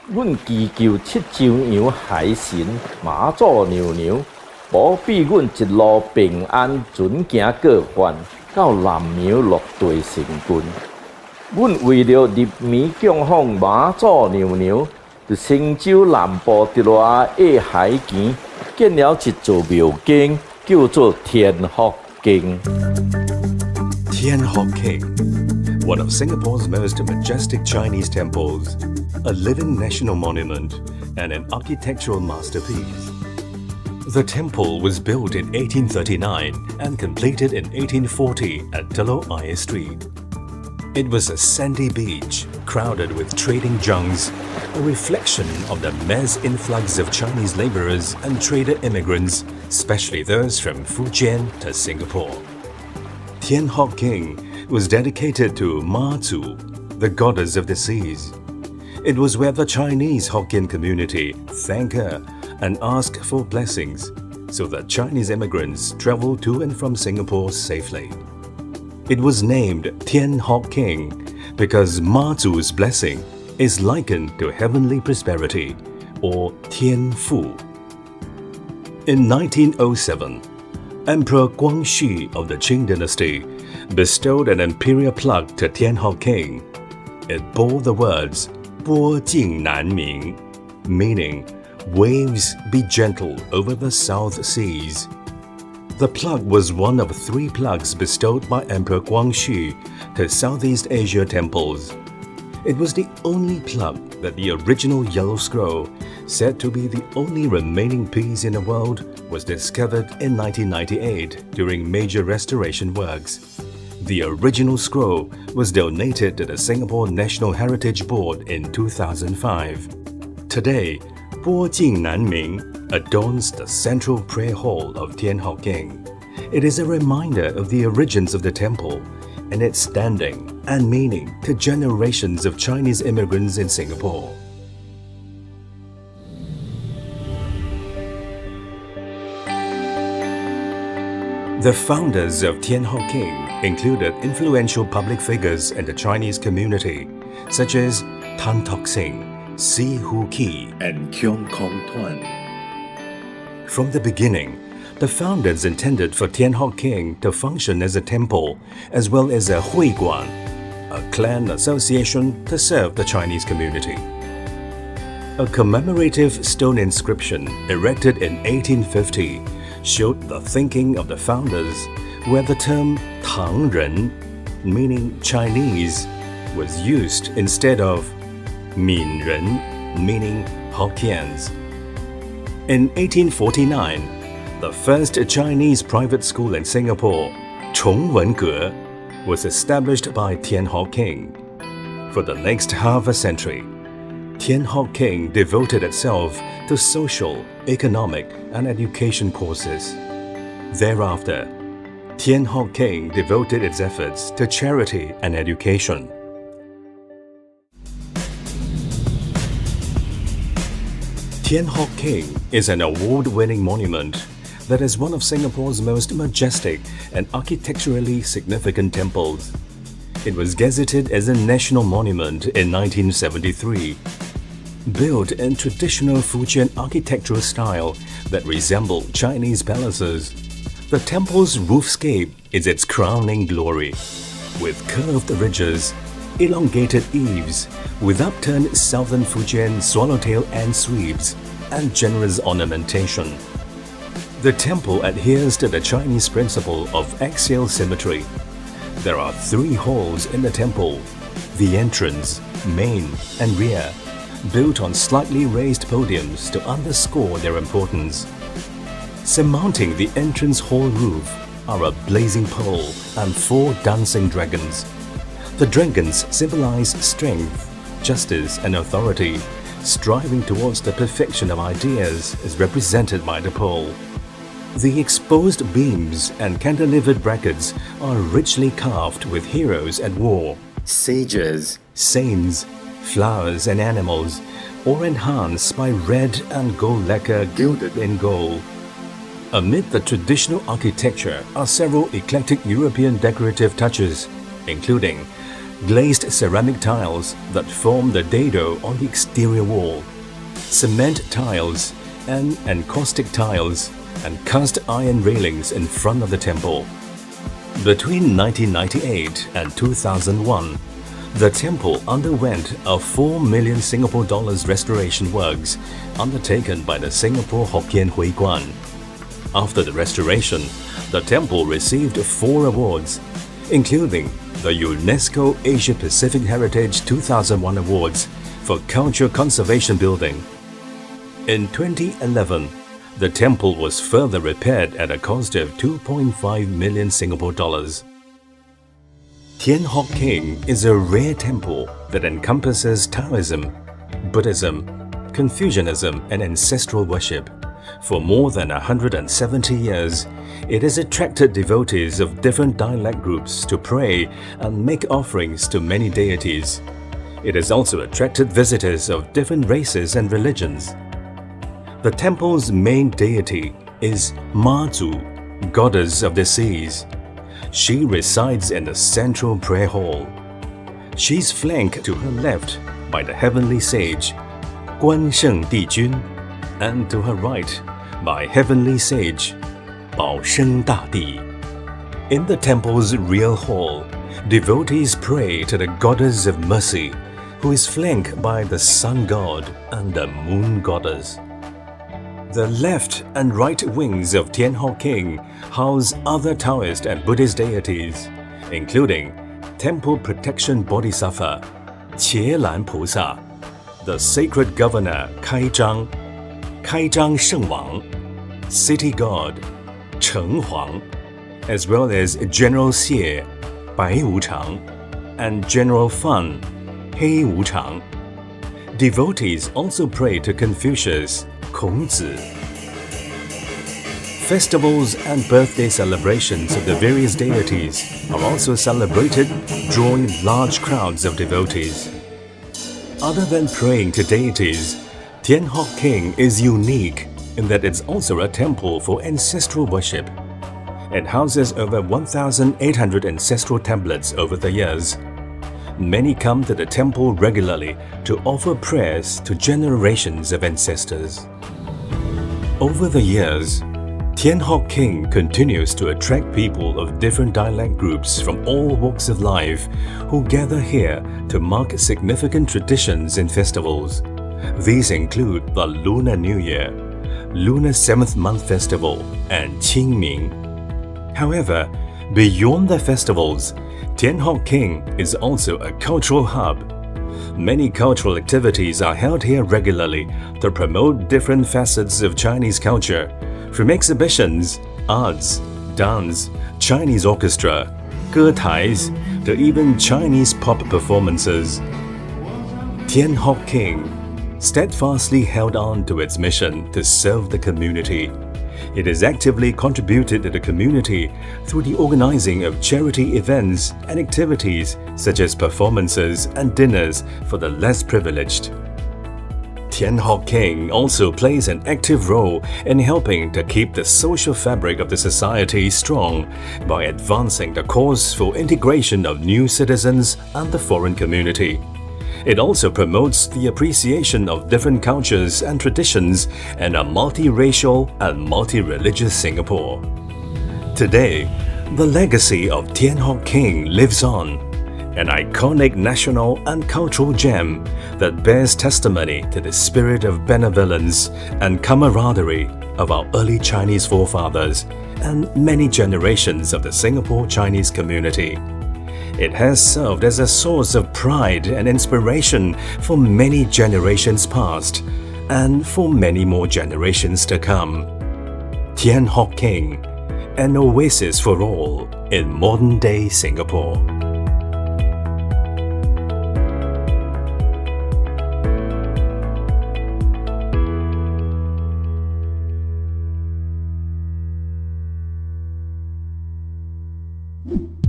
阮祈求七丈羊海神妈祖娘娘，保庇阮一路平安，准行过关，到南苗落地成君。阮为了入暝供奉妈祖娘娘，伫成州南部一偌下海墘建了一座庙境，叫做天福宫。Thian Hock Keng, one of Singapore's most majestic Chinese temples, a living national monument and an architectural masterpiece. The temple was built in 1839 and completed in 1840 at Telok Ayer Street. It was a sandy beach crowded with trading junks, a reflection of the mass influx of Chinese laborers and trader immigrants, especially those from Fujian to Singapore. Thian Hock Keng was dedicated to Ma Zu, the goddess of the seas. It was where the Chinese Hokkien community thank her and ask for blessings so that Chinese immigrants travel to and from Singapore safely. It was named Thian Hock Keng because Ma Zu's blessing is likened to heavenly prosperity, or Tian Fu. In 1907, Emperor Guangxi of the Qing dynasty bestowed an imperial plaque to Thian Hock Keng. It bore the words 波静难明, meaning waves be gentle over the South Seas. The plaque was one of 3 plaques bestowed by Emperor Guangxi to Southeast Asia temples. It was the only plaque that the original yellow scroll, said to be the only remaining piece in the world, was discovered in 1998 during major restoration works. The original scroll was donated to the Singapore National Heritage Board in 2005. Today, 波静难明 adorns the central prayer hall of Thian Hock Keng. It is a reminder of the origins of the temple and its standing and meaning to generations of Chinese immigrants in Singapore. The founders of Thian Hock Keng included influential public figures in the Chinese community, such as Tan Tock Seng, Si Hu Ki, and Keong Kong Tuan. From the beginning, the founders intended for Thian Hock Keng to function as a temple as well as a Hui Guan, a clan association to serve the Chinese community. A commemorative stone inscription erected in 1850 showed the thinking of the founders, where the term Tang Ren, meaning Chinese, was used instead of Min Ren, meaning Hokkiens. In 1849, the first Chinese private school in Singapore, Chong Wen Ge, was established by Thian Hock Keng. For the next half a century, Thian Hock Keng devoted itself to social, economic, and education courses. Thereafter, Thian Hock Keng devoted its efforts to charity and education. Thian Hock Keng is an award-winning monument that is one of Singapore's most majestic and architecturally significant temples. It was gazetted as a national monument in 1973. Built in traditional Fujian architectural style that resembled Chinese palaces, the temple's roofscape is its crowning glory. With curved ridges, elongated eaves, with upturned southern Fujian swallowtail and sweeps, and generous ornamentation. The temple adheres to the Chinese principle of axial symmetry. There are 3 halls in the temple: the entrance, main, and rear, built on slightly raised podiums to underscore their importance. Surmounting the entrance hall roof are a blazing pole and 4 dancing dragons. The dragons symbolize strength, justice, and authority, striving towards the perfection of ideas is represented by the pole. The exposed beams and cantilevered brackets are richly carved with heroes at war, sages, saints, flowers, and animals, or enhanced by red and gold lacquer gilded in gold. Amid the traditional architecture are several eclectic European decorative touches, including glazed ceramic tiles that form the dado on the exterior wall, cement tiles and encaustic tiles, and cast iron railings in front of the temple. Between 1998 and 2001, the temple underwent a 4 million Singapore dollars restoration works undertaken by the Singapore Hokkien Hui Guan. After the restoration, the temple received 4 awards, including the UNESCO Asia Pacific Heritage 2001 Awards for Culture Conservation Building. In 2011, the temple was further repaired at a cost of 2.5 million Singapore dollars. Thian Hock Keng is a rare temple that encompasses Taoism, Buddhism, Confucianism and ancestral worship. For more than 170 years, it has attracted devotees of different dialect groups to pray and make offerings to many deities. It has also attracted visitors of different races and religions. The temple's main deity is Ma Zu, goddess of the seas. She resides in the central prayer hall. She's flanked to her left by the heavenly sage, Guan Sheng Dijun, and to her right by heavenly sage, Bao Sheng Dadi. In the temple's real hall, devotees pray to the goddess of mercy, who is flanked by the sun god and the moon goddess. The left and right wings of Thian Hock Keng house other Taoist and Buddhist deities, including Temple Protection Bodhisattva, Qie Lan Pusa, the Sacred Governor Kai Zhang Sheng Wang, City God Cheng Huang, as well as General Xie, Bai Wuchang, and General Fan, Hei Wuchang. Devotees also pray to Confucius, Kongzi. Festivals and birthday celebrations of the various deities are also celebrated, drawing large crowds of devotees. Other than praying to deities, Thian Hock Keng is unique in that it's also a temple for ancestral worship. It houses over 1,800 ancestral tablets over the years. Many come to the temple regularly to offer prayers to generations of ancestors. Over the years, Thian Hock Keng continues to attract people of different dialect groups from all walks of life who gather here to mark significant traditions and festivals. These include the Lunar New Year, Lunar 7th Month Festival, and Qingming. However, beyond the festivals, Thian Hock Keng is also a cultural hub. Many cultural activities are held here regularly to promote different facets of Chinese culture, from exhibitions, arts, dance, Chinese orchestra, getais, to even Chinese pop performances. Thian Hock Keng steadfastly held on to its mission to serve the community. It has actively contributed to the community through the organizing of charity events and activities such as performances and dinners for the less privileged. Thian Hock Keng also plays an active role in helping to keep the social fabric of the society strong by advancing the cause for integration of new citizens and the foreign community. It also promotes the appreciation of different cultures and traditions in a multiracial and multi-religious Singapore. Today, the legacy of Thian Hock Keng lives on, an iconic national and cultural gem that bears testimony to the spirit of benevolence and camaraderie of our early Chinese forefathers and many generations of the Singapore Chinese community. It has served as a source of pride and inspiration for many generations past and for many more generations to come. Thian Hock Keng, an oasis for all in modern-day Singapore. you